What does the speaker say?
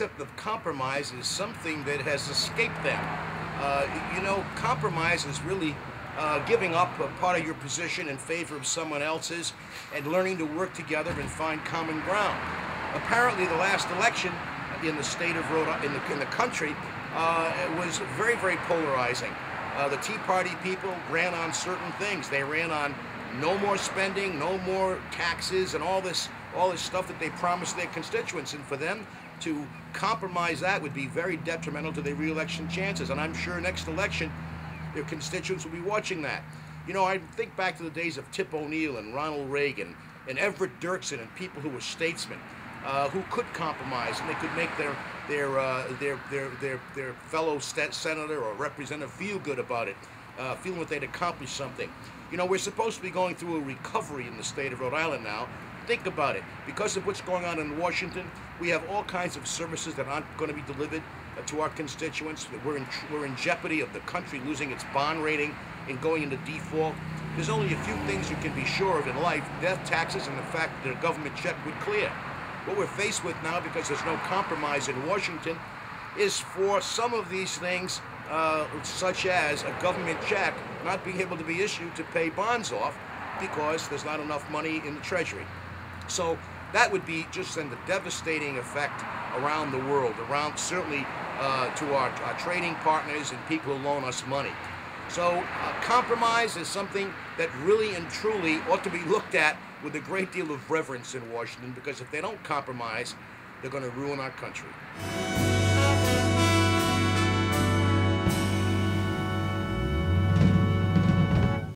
concept of compromise is something that has escaped them. You know, compromise is really giving up a part of your position in favor of someone else's and learning to work together and find common ground. Apparently, the last election in the state of Rhode Island, in the country, was very, very polarizing. The Tea Party people ran on certain things. They ran on no more spending, no more taxes, and all this stuff that they promised their constituents. And for them to compromise that would be very detrimental to their re-election chances. And I'm sure next election, their constituents will be watching that. You know, I think back to the days of Tip O'Neill and Ronald Reagan and Everett Dirksen and people who were statesmen who could compromise, and they could make their fellow senator or representative feel good about it, feeling that they'd accomplished something. You know, we're supposed to be going through a recovery in the state of Rhode Island now. Think about it. Because of what's going on in Washington, we have all kinds of services that aren't going to be delivered to our constituents. We're in jeopardy of the country losing its bond rating and going into default. There's only a few things you can be sure of in life: death, taxes, and the fact that a government check would clear. What we're faced with now, because there's no compromise in Washington, is for some of these things, such as a government check not being able to be issued to pay bonds off because there's not enough money in the Treasury. So that would be just send a devastating effect around the world, around certainly to our trading partners and people who loan us money. So compromise is something that really and truly ought to be looked at with a great deal of reverence in Washington, because if they don't compromise, they're going to ruin our country.